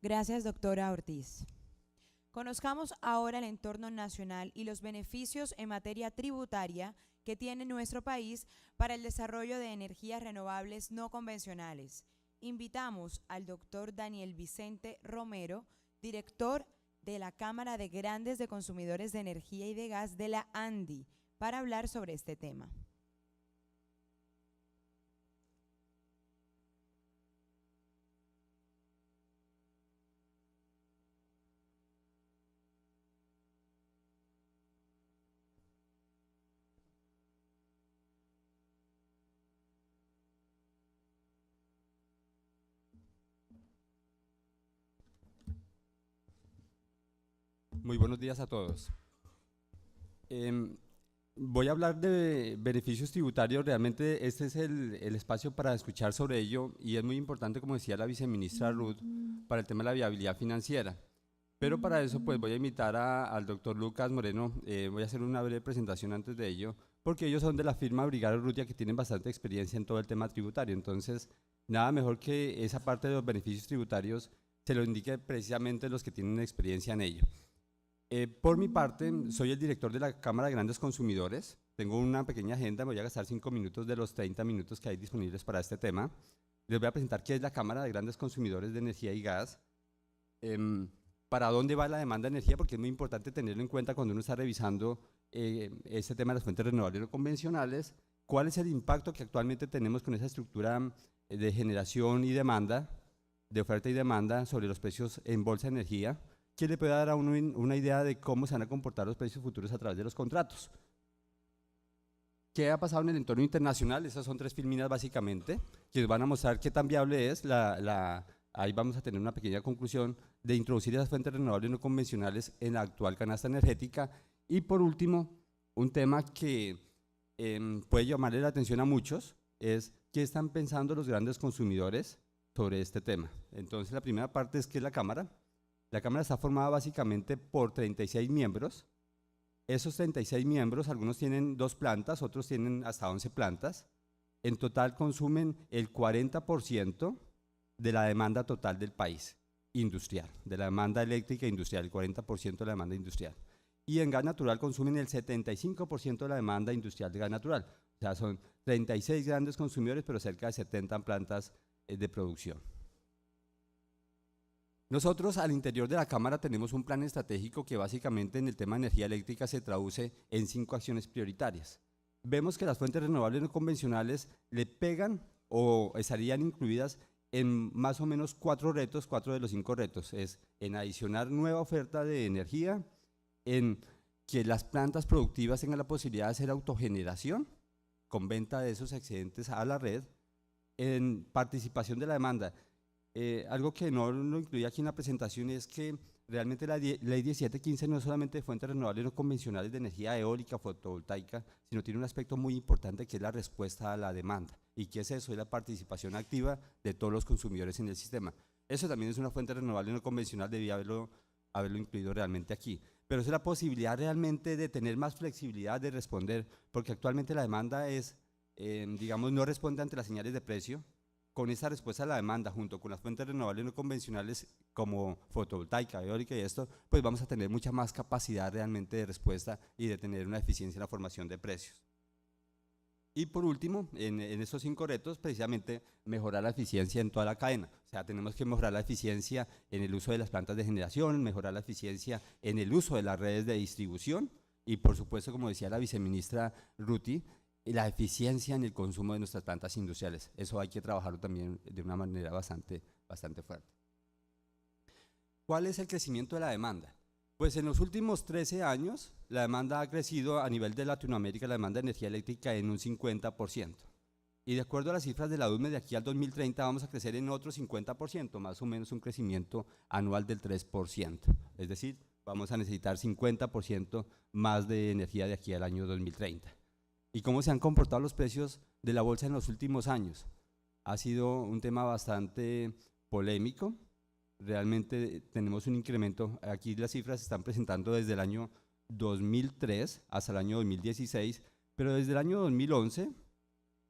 Gracias, doctora Ortiz. Conozcamos ahora el entorno nacional y los beneficios en materia tributaria que tiene nuestro país para el desarrollo de energías renovables no convencionales. Invitamos al doctor Daniel Vicente Romero, director de la Cámara de Grandes de Consumidores de Energía y de Gas de la ANDI, para hablar sobre este tema. Muy buenos días a todos. Em, Voy a hablar de beneficios tributarios. Realmente este es el espacio para escuchar sobre ello y es muy importante, como decía la viceministra Ruth, para el tema de la viabilidad financiera. Pero para eso pues voy a invitar al doctor Lucas Moreno. Voy a hacer una breve presentación antes de ello, porque ellos son de la firma Brigada Urrutia, que tienen bastante experiencia en todo el tema tributario. Entonces, nada mejor que esa parte de los beneficios tributarios se lo indique precisamente los que tienen experiencia en ello. Por mi parte, soy el director de la Cámara de Grandes Consumidores. Tengo una pequeña agenda, me voy a gastar 5 minutos de los 30 minutos que hay disponibles para este tema. Les voy a presentar qué es la Cámara de Grandes Consumidores de Energía y Gas, para dónde va la demanda de energía, porque es muy importante tenerlo en cuenta cuando uno está revisando este tema de las fuentes renovables no convencionales, cuál es el impacto que actualmente tenemos con esa estructura de generación y demanda, de oferta y demanda sobre los precios en bolsa de energía, que le pueda dar a uno una idea de cómo se van a comportar los precios futuros a través de los contratos. ¿Qué ha pasado en el entorno internacional? Esas son 3 filminas básicamente, que van a mostrar qué tan viable es ahí vamos a tener una pequeña conclusión de introducir esas fuentes renovables no convencionales en la actual canasta energética. Y por último, un tema que puede llamarle la atención a muchos es qué están pensando los grandes consumidores sobre este tema. Entonces, la primera parte es qué es la Cámara. La Cámara está formada básicamente por 36 miembros. Esos 36 miembros, algunos tienen 2 plantas, otros tienen hasta 11 plantas. En total consumen el 40% de la demanda total del país industrial, de la demanda eléctrica industrial, el 40% de la demanda industrial. Y en gas natural consumen el 75% de la demanda industrial de gas natural. O sea, son 36 grandes consumidores, pero cerca de 70 plantas de producción. Nosotros al interior de la Cámara tenemos un plan estratégico que básicamente en el tema de energía eléctrica se traduce en 5 acciones prioritarias. Vemos que las fuentes renovables no convencionales le pegan o estarían incluidas en más o menos 4 retos, 4 de los 5 retos. Es en adicionar nueva oferta de energía, en que las plantas productivas tengan la posibilidad de hacer autogeneración con venta de esos excedentes a la red, en participación de la demanda. Algo que no lo incluí aquí en la presentación es que realmente la ley 1715 no es solamente de fuentes renovables no convencionales de energía eólica, fotovoltaica, sino tiene un aspecto muy importante que es la respuesta a la demanda. ¿Y qué es eso? Es la participación activa de todos los consumidores en el sistema. Eso también es una fuente renovable no convencional, debía haberlo incluido realmente aquí. Pero es la posibilidad realmente de tener más flexibilidad de responder, porque actualmente la demanda es, digamos, no responde ante las señales de precio. Con esa respuesta a la demanda, junto con las fuentes renovables no convencionales como fotovoltaica, eólica y esto, pues vamos a tener mucha más capacidad realmente de respuesta y de tener una eficiencia en la formación de precios. Y por último, en estos 5 retos, precisamente mejorar la eficiencia en toda la cadena. O sea, tenemos que mejorar la eficiencia en el uso de las plantas de generación, mejorar la eficiencia en el uso de las redes de distribución y, por supuesto, como decía la viceministra Ruti, la eficiencia en el consumo de nuestras plantas industriales. Eso hay que trabajarlo también de una manera bastante fuerte. ¿Cuál es el crecimiento de la demanda? Pues en los últimos 13 años la demanda ha crecido a nivel de Latinoamérica, la demanda de energía eléctrica en un 50%. Y de acuerdo a las cifras de la UDME, de aquí al 2030 vamos a crecer en otro 50%, más o menos un crecimiento anual del 3%. Es decir, vamos a necesitar 50% más de energía de aquí al año 2030. ¿Y cómo se han comportado los precios de la bolsa en los últimos años? Ha sido un tema bastante polémico. Realmente tenemos un incremento, aquí las cifras se están presentando desde el año 2003 hasta el año 2016, pero desde el año 2011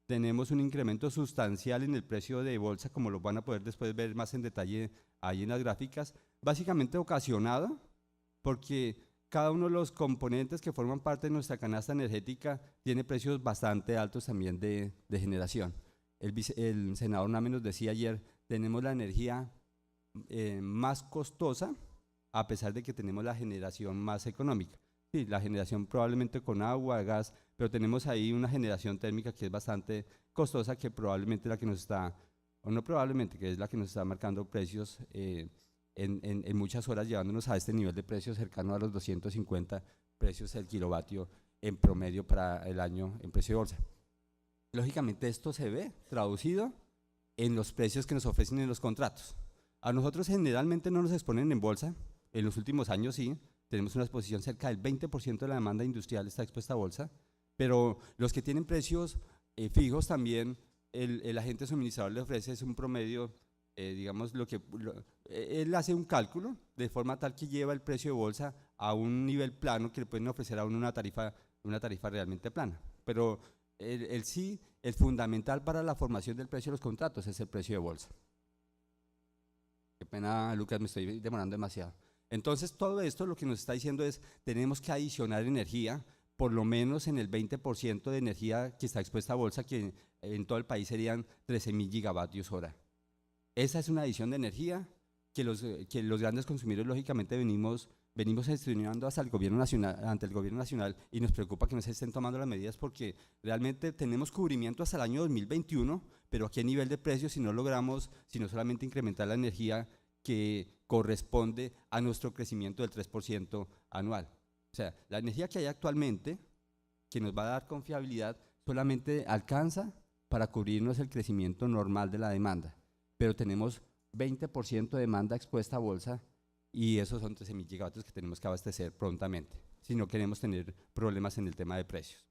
tenemos un incremento sustancial en el precio de bolsa, como lo van a poder después ver más en detalle ahí en las gráficas, básicamente ocasionado porque cada uno de los componentes que forman parte de nuestra canasta energética tiene precios bastante altos también de generación. El senador Name nos decía ayer, tenemos la energía más costosa a pesar de que tenemos la generación más económica. Sí, la generación probablemente con agua, gas, pero tenemos ahí una generación térmica que es bastante costosa, que probablemente la que nos está, o no probablemente, que es la que nos está marcando precios en muchas horas, llevándonos a este nivel de precios cercano a los 250 precios el kilovatio en promedio para el año en precio de bolsa. Lógicamente esto se ve traducido en los precios que nos ofrecen en los contratos. A nosotros generalmente no nos exponen en bolsa, en los últimos años sí, tenemos una exposición cerca del 20% de la demanda industrial está expuesta a bolsa, pero los que tienen precios fijos también, el agente suministrador le ofrece es un promedio, digamos, él hace un cálculo de forma tal que lleva el precio de bolsa a un nivel plano que le pueden ofrecer a uno una tarifa realmente plana, pero el fundamental para la formación del precio de los contratos es el precio de bolsa. Qué pena, Lucas, me estoy demorando demasiado. Entonces, todo esto lo que nos está diciendo es, tenemos que adicionar energía, por lo menos en el 20% de energía que está expuesta a bolsa, que en todo el país serían 13.000 gigavatios hora. Esa es una adición de energía que los grandes consumidores, lógicamente, venimos gestionando hasta el gobierno nacional, ante el gobierno nacional, y nos preocupa que no se estén tomando las medidas porque realmente tenemos cubrimiento hasta el año 2021, pero ¿a qué nivel de precios si no logramos, si no solamente incrementar la energía que corresponde a nuestro crecimiento del 3% anual? O sea, la energía que hay actualmente, que nos va a dar confiabilidad, solamente alcanza para cubrirnos el crecimiento normal de la demanda, pero tenemos 20% de demanda expuesta a bolsa y esos son 13.000 gigavatios que tenemos que abastecer prontamente, si no queremos tener problemas en el tema de precios.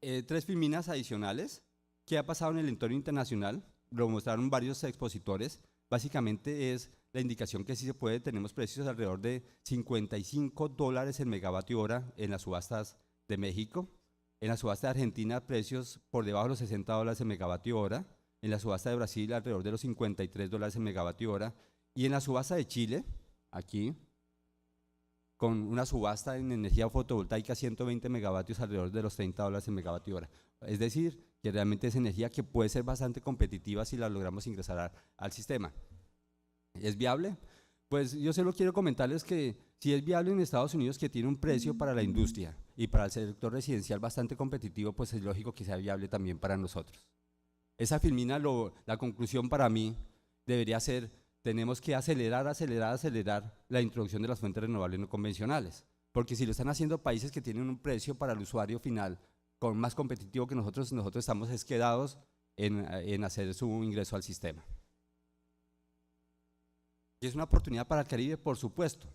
3 filminas adicionales. ¿Qué ha pasado en el entorno internacional? Lo mostraron varios expositores. Básicamente es la indicación que sí se puede, tenemos precios alrededor de $55 el megavatio hora en las subastas de México, en la subasta de Argentina precios por debajo de los $60 el megavatio hora, en la subasta de Brasil alrededor de los $53 el megavatio hora, y en la subasta de Chile, aquí, con una subasta en energía fotovoltaica 120 megavatios alrededor de los $30 el megavatio hora. Es decir, que realmente es energía que puede ser bastante competitiva si la logramos ingresar al sistema. ¿Es viable? Pues yo solo quiero comentarles que si es viable en Estados Unidos, que tiene un precio para la industria y para el sector residencial bastante competitivo, pues es lógico que sea viable también para nosotros. Esa filmina, la conclusión para mí debería ser, tenemos que acelerar la introducción de las fuentes renovables no convencionales, porque si lo están haciendo países que tienen un precio para el usuario final más competitivo que nosotros estamos quedados en hacer su ingreso al sistema. Y es una oportunidad para el Caribe, por supuesto.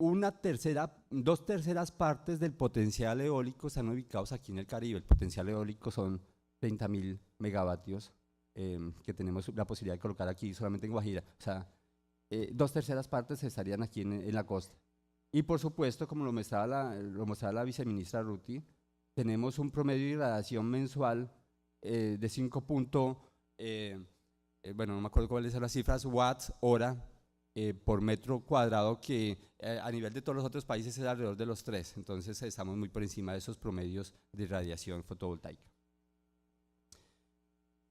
2/3 partes del potencial eólico están ubicados aquí en el Caribe. El potencial eólico son 30.000 megavatios que tenemos la posibilidad de colocar aquí solamente en Guajira. O sea, 2/3 partes estarían aquí en la costa. Y por supuesto, como lo mostraba la viceministra Ruti, tenemos un promedio de irradiación mensual de 5. Bueno, no me acuerdo cuáles son las cifras, watts hora por metro cuadrado, que a nivel de todos los otros países es alrededor de los 3. Entonces estamos muy por encima de esos promedios de irradiación fotovoltaica.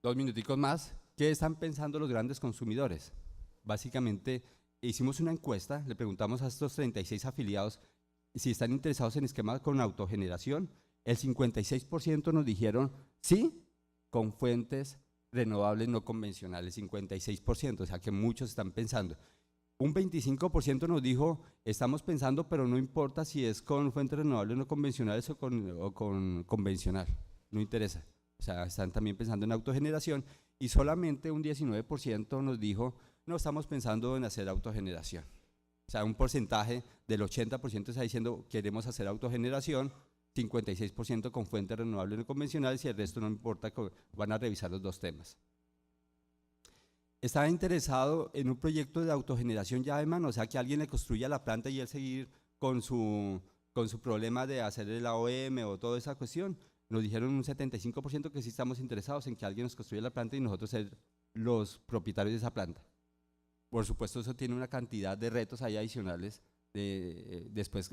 2 minuticos más. ¿Qué están pensando los grandes consumidores? Básicamente hicimos una encuesta, le preguntamos a estos 36 afiliados si están interesados en esquemas con autogeneración. El 56% nos dijeron sí, con fuentes renovables no convencionales, 56%, o sea que muchos están pensando. Un 25% nos dijo, estamos pensando, pero no importa si es con fuentes renovables no convencionales o con convencional, no interesa. O sea, están también pensando en autogeneración, y solamente un 19% nos dijo, no estamos pensando en hacer autogeneración. O sea, un porcentaje del 80% está diciendo, queremos hacer autogeneración, 56% con fuentes renovables no convencionales, y el resto no importa, van a revisar los 2 temas. Estaba interesado en un proyecto de autogeneración llave en mano, o sea, que alguien le construya la planta y él seguir con su problema de hacer el AOM o toda esa cuestión. nos dijeron un 75% que sí estamos interesados en que alguien nos construya la planta y nosotros ser los propietarios de esa planta. Por supuesto, eso tiene una cantidad de retos ahí adicionales después.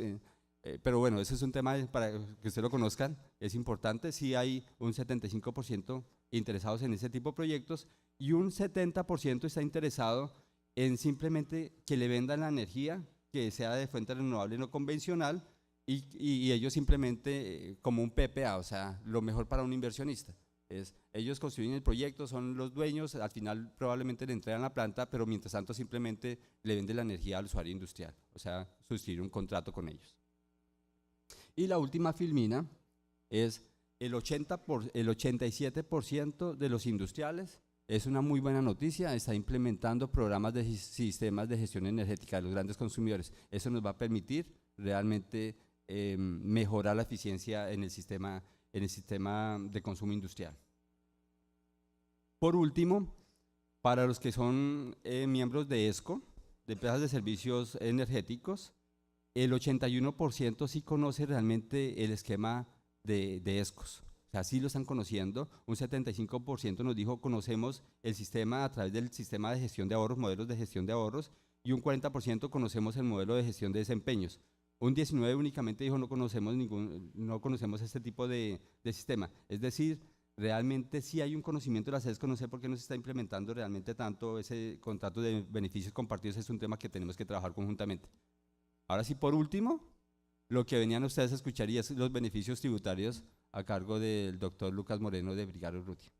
Pero bueno, ese es un tema para que ustedes lo conozcan, es importante. Sí hay un 75% interesados en ese tipo de proyectos y un 70% está interesado en simplemente que le vendan la energía, que sea de fuente renovable no convencional y ellos simplemente como un PPA, o sea, lo mejor para un inversionista. Ellos construyen el proyecto, son los dueños, al final probablemente le entregan la planta, pero mientras tanto simplemente le venden la energía al usuario industrial, o sea, suscribir un contrato con ellos. Y la última filmina es el 87% de los industriales, es una muy buena noticia, está implementando programas de sistemas de gestión energética de los grandes consumidores. Eso nos va a permitir realmente mejorar la eficiencia en el sistema de consumo industrial. Por último, para los que son miembros de ESCO, de empresas de servicios energéticos, el 81% sí conoce realmente el esquema de ESCOs. O sea, sí lo están conociendo. Un 75% nos dijo conocemos el sistema a través del sistema de gestión de ahorros, modelos de gestión de ahorros, y un 40% conocemos el modelo de gestión de desempeños. Un 19% únicamente dijo no conocemos este tipo de sistema. Es decir, realmente sí hay un conocimiento de las ESCO, no sé por qué no se está implementando realmente tanto ese contrato de beneficios compartidos, es un tema que tenemos que trabajar conjuntamente. Ahora sí, por último, lo que venían ustedes a escuchar y es los beneficios tributarios a cargo del doctor Lucas Moreno de Brigaro Urrutia.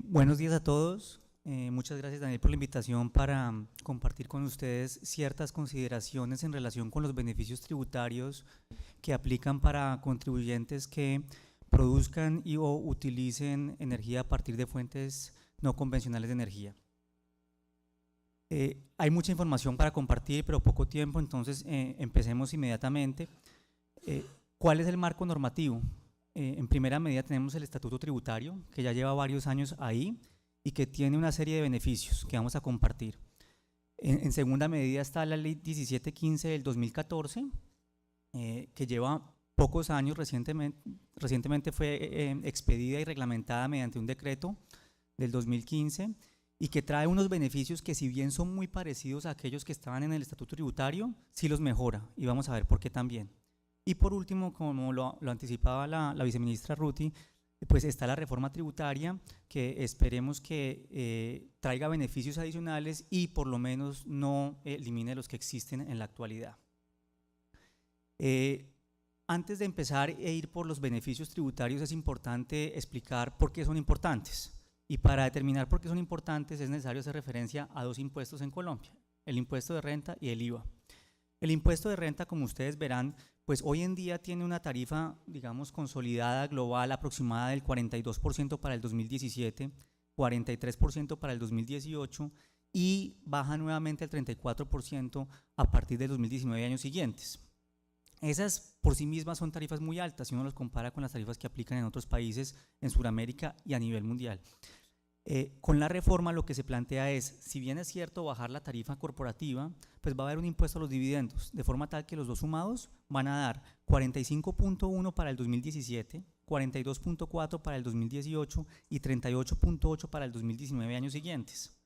Buenos días a todos. Muchas gracias, Daniel, por la invitación para compartir con ustedes ciertas consideraciones en relación con los beneficios tributarios que aplican para contribuyentes que produzcan y o utilicen energía a partir de fuentes no convencionales de energía. Hay mucha información para compartir, pero poco tiempo, entonces empecemos inmediatamente. ¿Cuál es el marco normativo? En primera medida tenemos el Estatuto Tributario, que ya lleva varios años ahí y que tiene una serie de beneficios que vamos a compartir. En segunda medida está la Ley 1715 del 2014, que lleva pocos años, recientemente fue expedida y reglamentada mediante un decreto del 2015 y que trae unos beneficios que, si bien son muy parecidos a aquellos que estaban en el Estatuto Tributario, sí los mejora y vamos a ver por qué también. Y por último, como lo anticipaba la viceministra Ruti, pues está la reforma tributaria que esperemos que traiga beneficios adicionales y por lo menos no elimine los que existen en la actualidad. Antes de empezar e ir por los beneficios tributarios es importante explicar por qué son importantes. Y para determinar por qué son importantes es necesario hacer referencia a dos impuestos en Colombia, el impuesto de renta y el IVA. El impuesto de renta, como ustedes verán, pues hoy en día tiene una tarifa, digamos, consolidada global aproximada del 42% para el 2017, 43% para el 2018 y baja nuevamente al 34% a partir del 2019 y años siguientes. Esas por sí mismas son tarifas muy altas si uno los compara con las tarifas que aplican en otros países en Sudamérica y a nivel mundial. Con la reforma lo que se plantea es, si bien es cierto bajar la tarifa corporativa, pues va a haber un impuesto a los dividendos, de forma tal que los dos sumados van a dar 45.1 para el 2017, 42.4 para el 2018 y 38.8 para el 2019 años siguientes.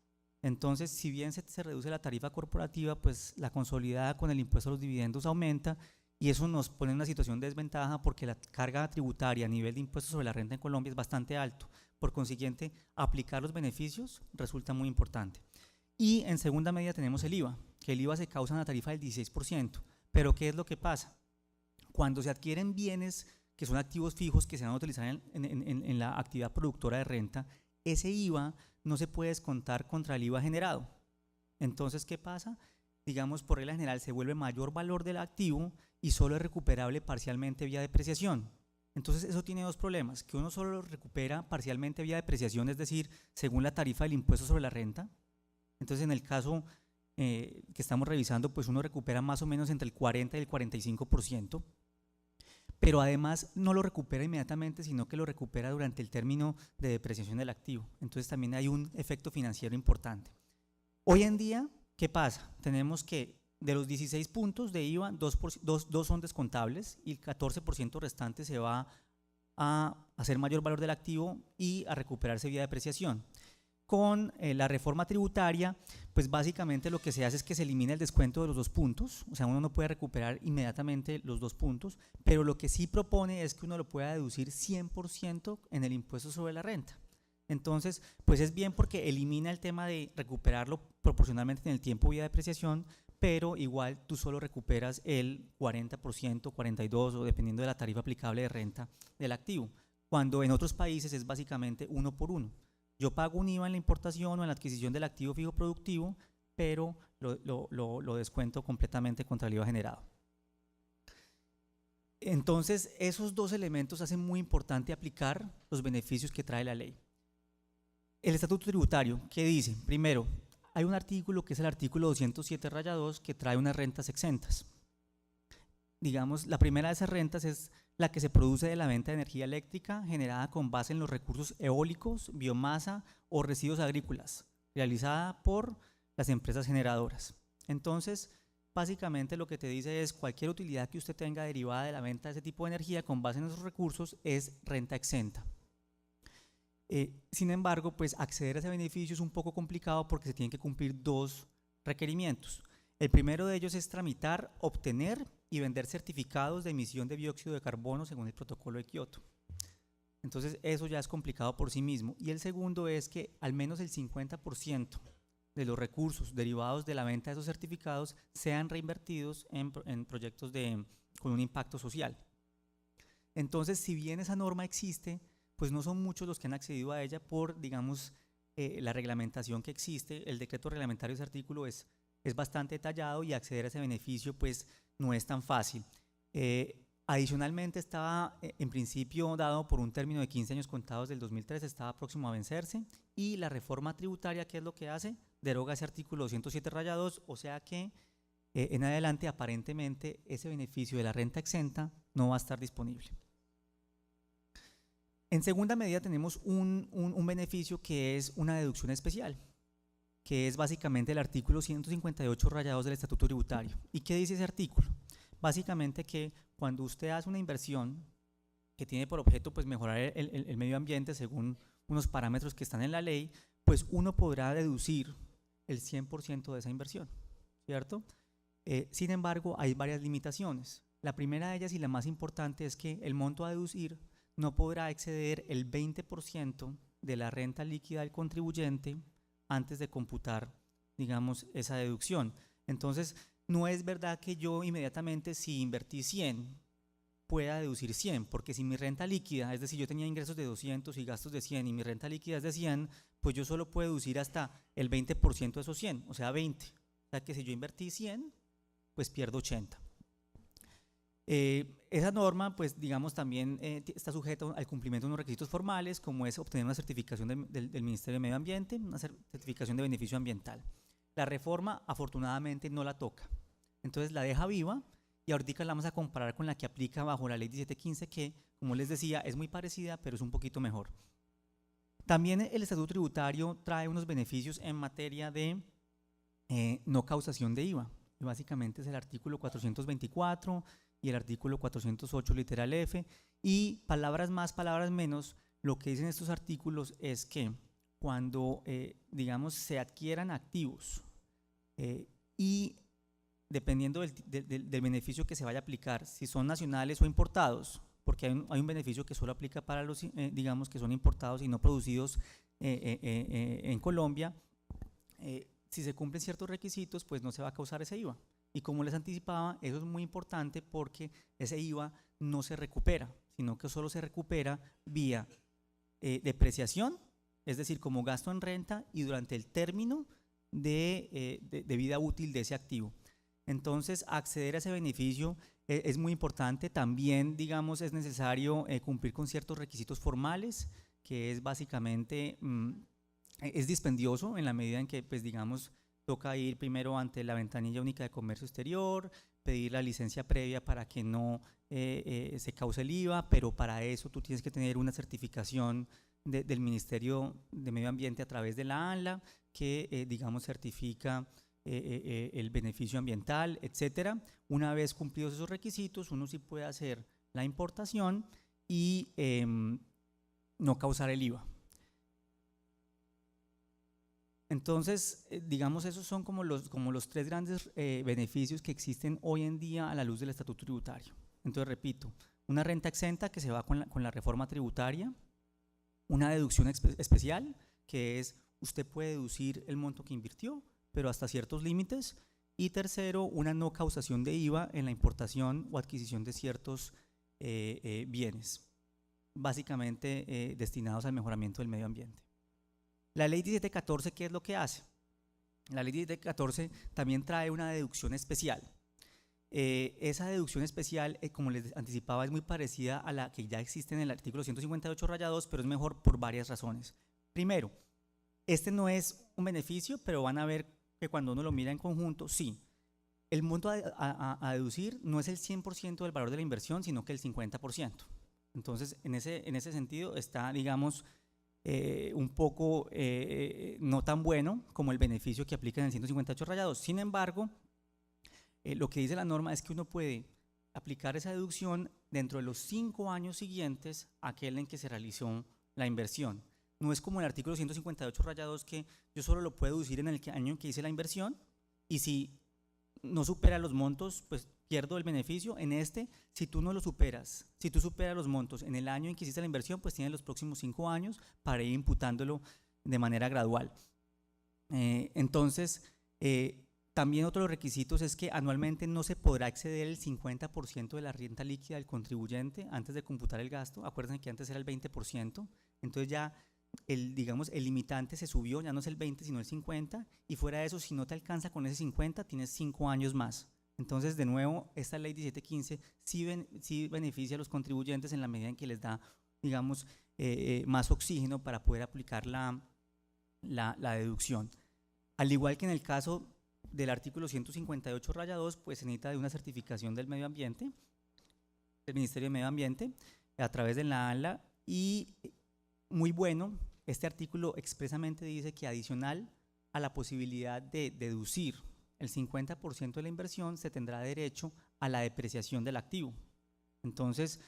Entonces, si bien se reduce la tarifa corporativa, pues la consolidada con el impuesto a los dividendos aumenta y eso nos pone en una situación de desventaja porque la carga tributaria a nivel de impuestos sobre la renta en Colombia es bastante alto. Por consiguiente, aplicar los beneficios resulta muy importante. Y en segunda medida tenemos el IVA, que el IVA se causa en la tarifa del 16%. Pero ¿qué es lo que pasa? Cuando se adquieren bienes que son activos fijos que se van a utilizar en la actividad productora de renta, ese IVA no se puede descontar contra el IVA generado. Entonces, ¿qué pasa? Digamos, por regla general se vuelve mayor valor del activo y solo es recuperable parcialmente vía depreciación. Entonces eso tiene dos problemas, que uno solo lo recupera parcialmente vía depreciación, es decir, según la tarifa del impuesto sobre la renta. Entonces en el caso que estamos revisando, pues uno recupera más o menos entre el 40 y el 45%, pero además no lo recupera inmediatamente, sino que lo recupera durante el término de depreciación del activo. Entonces también hay un efecto financiero importante. Hoy en día, ¿qué pasa? Tenemos que de los 16 puntos de IVA, 2 son descontables y el 14% restante se va a hacer mayor valor del activo y a recuperarse vía depreciación. Con la reforma tributaria, pues básicamente lo que se hace es que se elimina el descuento de los 2 puntos, o sea, uno no puede recuperar inmediatamente los 2 puntos, pero lo que sí propone es que uno lo pueda deducir 100% en el impuesto sobre la renta. Entonces, pues es bien porque elimina el tema de recuperarlo proporcionalmente en el tiempo vía depreciación, pero igual tú solo recuperas el 40%, 42% o dependiendo de la tarifa aplicable de renta del activo, cuando en otros países es básicamente 1 por 1. Yo pago un IVA en la importación o en la adquisición del activo fijo productivo, pero lo descuento completamente contra el IVA generado. Entonces, esos 2 elementos hacen muy importante aplicar los beneficios que trae la ley. El estatuto tributario, ¿qué dice? Primero, hay un artículo que es el artículo 207-2 que trae unas rentas exentas. Digamos, la primera de esas rentas es la que se produce de la venta de energía eléctrica generada con base en los recursos eólicos, biomasa o residuos agrícolas, realizada por las empresas generadoras. Entonces, básicamente lo que te dice es cualquier utilidad que usted tenga derivada de la venta de ese tipo de energía con base en esos recursos es renta exenta. Sin embargo, pues acceder a ese beneficio es un poco complicado porque se tienen que cumplir 2 requerimientos. El primero de ellos es tramitar, obtener y vender certificados de emisión de dióxido de carbono según el protocolo de Kioto. Entonces eso ya es complicado por sí mismo. Y el segundo es que al menos el 50% de los recursos derivados de la venta de esos certificados sean reinvertidos en proyectos con un impacto social. Entonces, si bien esa norma existe, pues no son muchos los que han accedido a ella por, digamos, la reglamentación que existe. El decreto reglamentario de ese artículo es bastante detallado y acceder a ese beneficio pues no es tan fácil. Adicionalmente estaba en principio dado por un término de 15 años contados del 2003, estaba próximo a vencerse, y la reforma tributaria, ¿qué es lo que hace? Deroga ese artículo 207-2, o sea que en adelante aparentemente ese beneficio de la renta exenta no va a estar disponible. En segunda medida tenemos un beneficio que es una deducción especial, que es básicamente el artículo 158-2 del Estatuto Tributario. ¿Y qué dice ese artículo? Básicamente que cuando usted hace una inversión que tiene por objeto pues mejorar el medio ambiente según unos parámetros que están en la ley, pues uno podrá deducir el 100% de esa inversión, ¿cierto? Sin embargo, hay varias limitaciones. La primera de ellas y la más importante es que el monto a deducir no podrá exceder el 20% de la renta líquida del contribuyente antes de computar, digamos, esa deducción. Entonces, no es verdad que yo inmediatamente si invertí 100 pueda deducir 100, porque si mi renta líquida, es decir, yo tenía ingresos de 200 y gastos de 100 y mi renta líquida es de 100, pues yo solo puedo deducir hasta el 20% de esos 100, o sea 20. O sea que si yo invertí 100, pues pierdo 80. Esa norma, pues digamos, también está sujeta al cumplimiento de unos requisitos formales, como es obtener una certificación del Ministerio de Medio Ambiente, una certificación de beneficio ambiental. La reforma, afortunadamente, no la toca. Entonces la deja viva y ahorita la vamos a comparar con la que aplica bajo la ley 1715, que, como les decía, es muy parecida, pero es un poquito mejor. También el Estatuto Tributario trae unos beneficios en materia de no causación de IVA. Y básicamente es el artículo 424 y el artículo 408 literal F, y palabras más, palabras menos, lo que dicen estos artículos es que cuando, digamos, se adquieran activos y dependiendo del beneficio que se vaya a aplicar, si son nacionales o importados, porque hay un beneficio que solo aplica para los, digamos, que son importados y no producidos en Colombia, si se cumplen ciertos requisitos, pues no se va a causar ese IVA. Y como les anticipaba, eso es muy importante porque ese IVA no se recupera, sino que solo se recupera vía depreciación, es decir, como gasto en renta y durante el término de vida útil de ese activo. Entonces, acceder a ese beneficio es muy importante. También, digamos, es necesario cumplir con ciertos requisitos formales, que es básicamente, es dispendioso en la medida en que, pues, digamos, toca ir primero ante la ventanilla única de comercio exterior, pedir la licencia previa para que no se cause el IVA, pero para eso tú tienes que tener una certificación del Ministerio de Medio Ambiente a través de la ANLA, que digamos certifica el beneficio ambiental, etcétera. Una vez cumplidos esos requisitos, uno sí puede hacer la importación y no causar el IVA. Entonces, digamos, esos son como los tres grandes beneficios que existen hoy en día a la luz del estatuto tributario. Entonces, repito, una renta exenta que se va con la reforma tributaria, una deducción especial, que es usted puede deducir el monto que invirtió, pero hasta ciertos límites, y tercero, una no causación de IVA en la importación o adquisición de ciertos bienes, básicamente destinados al mejoramiento del medio ambiente. La ley 1714, ¿qué es lo que hace? La ley 1714 también trae una deducción especial. Esa deducción especial, como les anticipaba, es muy parecida a la que ya existe en el artículo 158-2, pero es mejor por varias razones. Primero, este no es un beneficio, pero van a ver que cuando uno lo mira en conjunto, sí. El monto a deducir no es el 100% del valor de la inversión, sino que el 50%. Entonces, en ese sentido está, digamos, un poco no tan bueno como el beneficio que aplica en el 158-2. Sin embargo, lo que dice la norma es que uno puede aplicar esa deducción dentro de los 5 años siguientes a aquel en que se realizó la inversión. No es como el artículo 158-2 que yo solo lo puedo deducir en el año en que hice la inversión y si no supera los montos, pues pierdo el beneficio. En este, si tú no lo superas, si tú superas los montos en el año en que hiciste la inversión, pues tienes los próximos 5 años para ir imputándolo de manera gradual. Entonces, también otro de los requisitos es que anualmente no se podrá exceder el 50% de la renta líquida del contribuyente antes de computar el gasto. Acuérdense que antes era el 20%, entonces ya el limitante se subió, ya no es el 20 sino el 50, y fuera de eso, si no te alcanza con ese 50, tienes 5 años más. Entonces, de nuevo, esta ley 1715 sí beneficia a los contribuyentes en la medida en que les da, digamos, más oxígeno para poder aplicar la deducción. Al igual que en el caso del artículo 158-2, pues se necesita de una certificación del medio ambiente, del Ministerio de Medio Ambiente, a través de la ANLA, y muy bueno, este artículo expresamente dice que adicional a la posibilidad de deducir el 50% de la inversión, se tendrá derecho a la depreciación del activo. Entonces,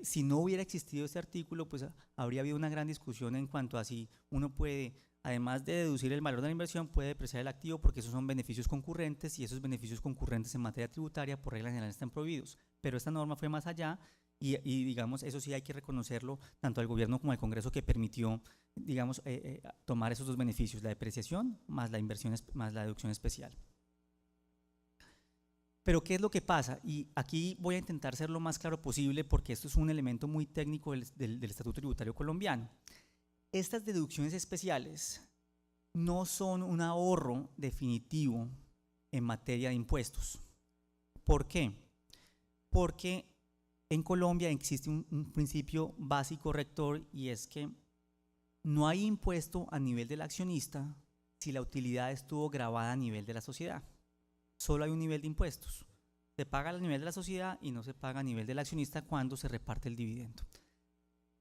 si no hubiera existido este artículo, pues habría habido una gran discusión en cuanto a si uno puede, además de deducir el valor de la inversión, puede depreciar el activo, porque esos son beneficios concurrentes y esos beneficios concurrentes en materia tributaria por regla general están prohibidos. Pero esta norma fue más allá y digamos, eso sí hay que reconocerlo tanto al gobierno como al Congreso, que permitió, digamos, tomar esos dos beneficios, la depreciación más la inversión más la deducción especial. Pero ¿qué es lo que pasa? Y aquí voy a intentar ser lo más claro posible, porque esto es un elemento muy técnico del Estatuto Tributario colombiano. Estas deducciones especiales no son un ahorro definitivo en materia de impuestos. ¿Por qué? Porque en Colombia existe un principio básico rector, y es que no hay impuesto a nivel del accionista si la utilidad estuvo gravada a nivel de la sociedad. Solo hay un nivel de impuestos. Se paga a nivel de la sociedad y no se paga a nivel del accionista cuando se reparte el dividendo.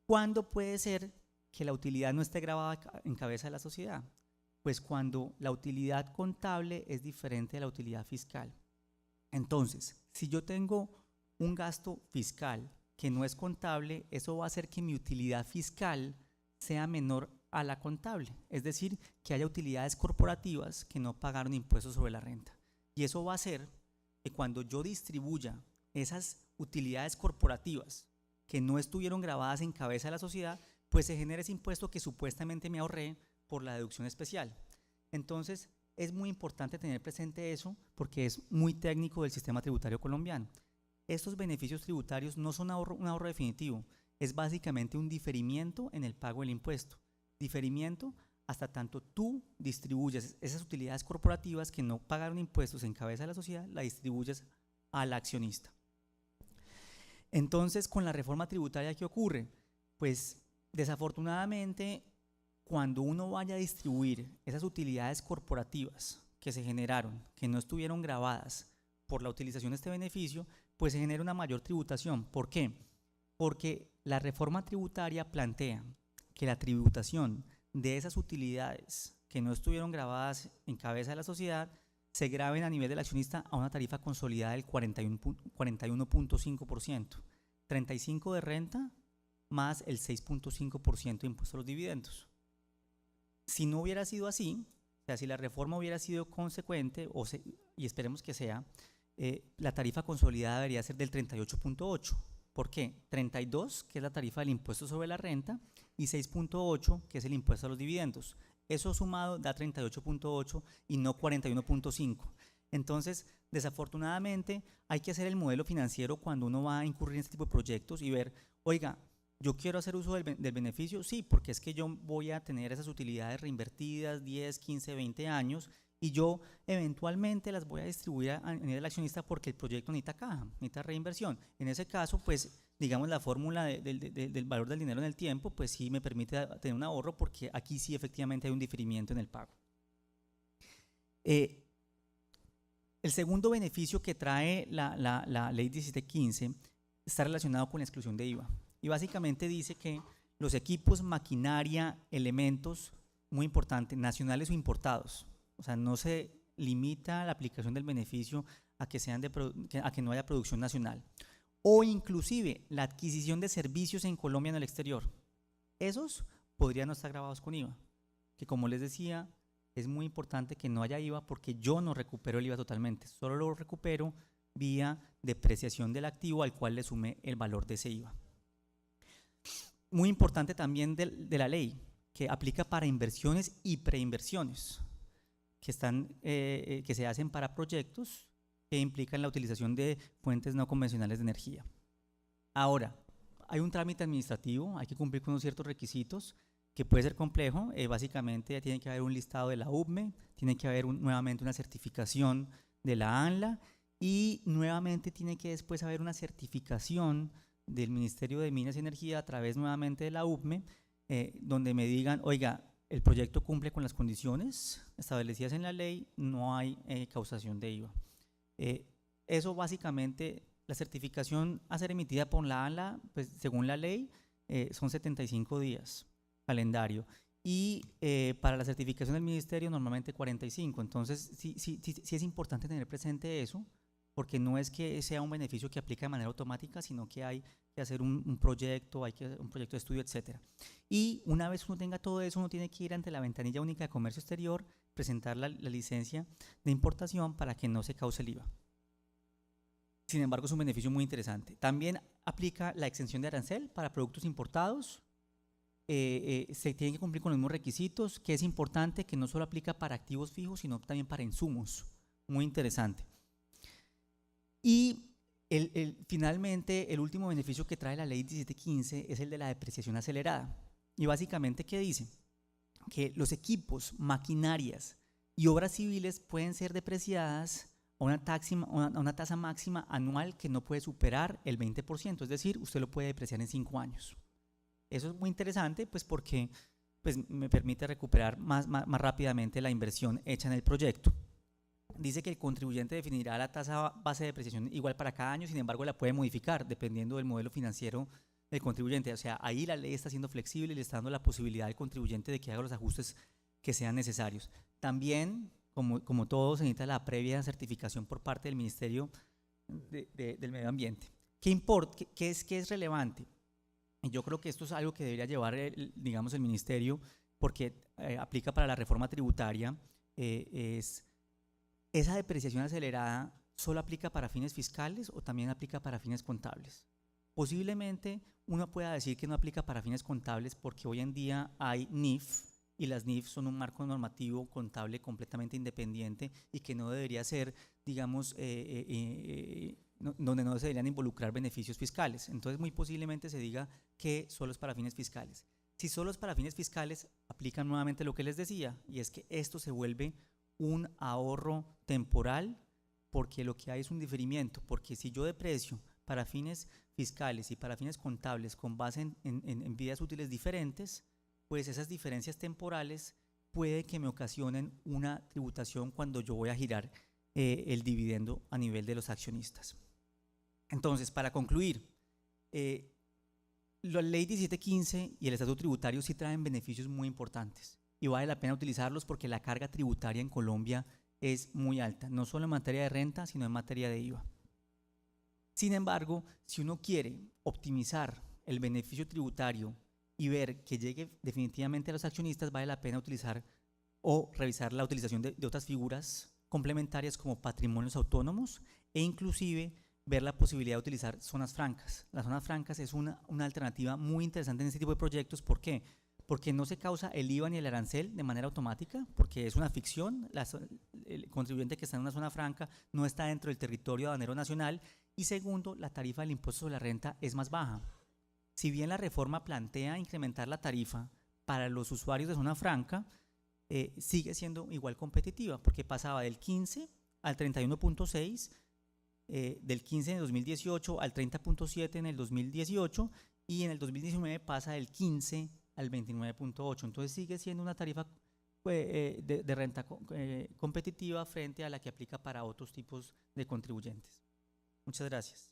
¿Cuándo puede ser que la utilidad no esté gravada en cabeza de la sociedad? Pues cuando la utilidad contable es diferente de la utilidad fiscal. Entonces, si yo tengo un gasto fiscal que no es contable, eso va a hacer que mi utilidad fiscal sea menor a la contable. Es decir, que haya utilidades corporativas que no pagaron impuestos sobre la renta. Y eso va a hacer que cuando yo distribuya esas utilidades corporativas que no estuvieron grabadas en cabeza de la sociedad, pues se genere ese impuesto que supuestamente me ahorré por la deducción especial. Entonces, es muy importante tener presente eso, porque es muy técnico del sistema tributario colombiano. Estos beneficios tributarios no son un ahorro definitivo, es básicamente un diferimiento en el pago del impuesto. Diferimiento hasta tanto tú distribuyes esas utilidades corporativas que no pagaron impuestos en cabeza de la sociedad, la distribuyes al accionista. Entonces, con la reforma tributaria, ¿qué ocurre? Pues, desafortunadamente, cuando uno vaya a distribuir esas utilidades corporativas que se generaron, que no estuvieron grabadas por la utilización de este beneficio, pues se genera una mayor tributación. ¿Por qué? Porque la reforma tributaria plantea que la tributación de esas utilidades que no estuvieron grabadas en cabeza de la sociedad se graben a nivel del accionista a una tarifa consolidada del 41.5%, 35% de renta más el 6.5% de impuesto a los dividendos. Si no hubiera sido así, o sea, si la reforma hubiera sido consecuente, y esperemos que sea, la tarifa consolidada debería ser del 38.8%. ¿Por qué? 32, que es la tarifa del impuesto sobre la renta, y 6.8, que es el impuesto a los dividendos. Eso sumado da 38.8 y no 41.5. Entonces, desafortunadamente, hay que hacer el modelo financiero cuando uno va a incurrir en este tipo de proyectos y ver, oiga, ¿yo quiero hacer uso del beneficio? Sí, porque es que yo voy a tener esas utilidades reinvertidas 10, 15, 20 años y yo eventualmente las voy a distribuir a nivel del accionista porque el proyecto necesita caja, necesita reinversión. En ese caso, pues, digamos, la fórmula del valor del dinero en el tiempo, pues sí me permite tener un ahorro porque aquí sí efectivamente hay un diferimiento en el pago. El segundo beneficio que trae la ley 1715 está relacionado con la exclusión de IVA. Y básicamente dice que los equipos, maquinaria, elementos, muy importante, nacionales o importados, o sea, no se limita la aplicación del beneficio a que no haya producción nacional, o inclusive la adquisición de servicios en Colombia en el exterior. Esos podrían no estar grabados con IVA, que como les decía, es muy importante que no haya IVA porque yo no recupero el IVA totalmente, solo lo recupero vía depreciación del activo al cual le sumé el valor de ese IVA. Muy importante también de la ley, que aplica para inversiones y preinversiones, que se hacen para proyectos que implican la utilización de fuentes no convencionales de energía. Ahora, hay un trámite administrativo, hay que cumplir con unos ciertos requisitos que puede ser complejo. Básicamente tiene que haber un listado de la UBME, tiene que haber nuevamente una certificación de la ANLA y nuevamente tiene que después haber una certificación del Ministerio de Minas y Energía a través nuevamente de la UBME, donde me digan, oiga, el proyecto cumple con las condiciones establecidas en la ley, no hay causación de IVA. Eso básicamente, la certificación a ser emitida por la ANLA, pues según la ley, son 75 días calendario. Y para la certificación del ministerio normalmente 45. Entonces sí es importante tener presente eso, porque no es que sea un beneficio que aplica de manera automática, sino que hay que hacer un proyecto, un proyecto de estudio, etc. Y una vez uno tenga todo eso, uno tiene que ir ante la ventanilla única de comercio exterior, presentar la licencia de importación para que no se cause el IVA. Sin embargo, es un beneficio muy interesante. También aplica la exención de arancel para productos importados. Se tienen que cumplir con los mismos requisitos, que es importante que no solo aplica para activos fijos, sino también para insumos. Muy interesante. Y finalmente, el último beneficio que trae la ley 1715 es el de la depreciación acelerada. Y básicamente, ¿qué dice? Que los equipos, maquinarias y obras civiles pueden ser depreciadas a una tasa máxima anual que no puede superar el 20%, es decir, usted lo puede depreciar en 5 años. Eso es muy interesante, pues porque pues, me permite recuperar más rápidamente la inversión hecha en el proyecto. Dice que el contribuyente definirá la tasa base de depreciación igual para cada año, sin embargo la puede modificar dependiendo del modelo financiero del contribuyente. O sea, ahí la ley está siendo flexible y le está dando la posibilidad al contribuyente de que haga los ajustes que sean necesarios. También, como todo, se necesita la previa certificación por parte del Ministerio del Medio Ambiente. ¿Qué es relevante? Y yo creo que esto es algo que debería llevar, digamos, el Ministerio, porque aplica para la reforma tributaria, ¿esa depreciación acelerada solo aplica para fines fiscales o también aplica para fines contables? Posiblemente uno pueda decir que no aplica para fines contables porque hoy en día hay NIF y las NIF son un marco normativo contable completamente independiente y que no debería ser, digamos, donde no se deberían involucrar beneficios fiscales. Entonces muy posiblemente se diga que solo es para fines fiscales. Si solo es para fines fiscales, aplican nuevamente lo que les decía, y es que esto se vuelve un ahorro temporal porque lo que hay es un diferimiento, porque si yo deprecio para fines fiscales y para fines contables con base en vidas útiles diferentes, pues esas diferencias temporales puede que me ocasionen una tributación cuando yo voy a girar el dividendo a nivel de los accionistas. Entonces, para concluir, la ley 1715 y el estatuto tributario sí traen beneficios muy importantes y vale la pena utilizarlos porque la carga tributaria en Colombia es muy alta, no solo en materia de renta, sino en materia de IVA. Sin embargo, si uno quiere optimizar el beneficio tributario y ver que llegue definitivamente a los accionistas, vale la pena utilizar o revisar la utilización de otras figuras complementarias como patrimonios autónomos e inclusive ver la posibilidad de utilizar zonas francas. Las zonas francas es una alternativa muy interesante en este tipo de proyectos. ¿Por qué? Porque no se causa el IVA ni el arancel de manera automática, porque es una ficción, el contribuyente que está en una zona franca no está dentro del territorio aduanero nacional, y segundo, la tarifa del impuesto sobre la renta es más baja. Si bien la reforma plantea incrementar la tarifa para los usuarios de zona franca, sigue siendo igual competitiva, porque pasaba del 15 al 31.6, del 15 en el 2018 al 30.7 en el 2018, y en el 2019 pasa del 15 al 29.8. Entonces sigue siendo una tarifa de renta competitiva frente a la que aplica para otros tipos de contribuyentes. Muchas gracias.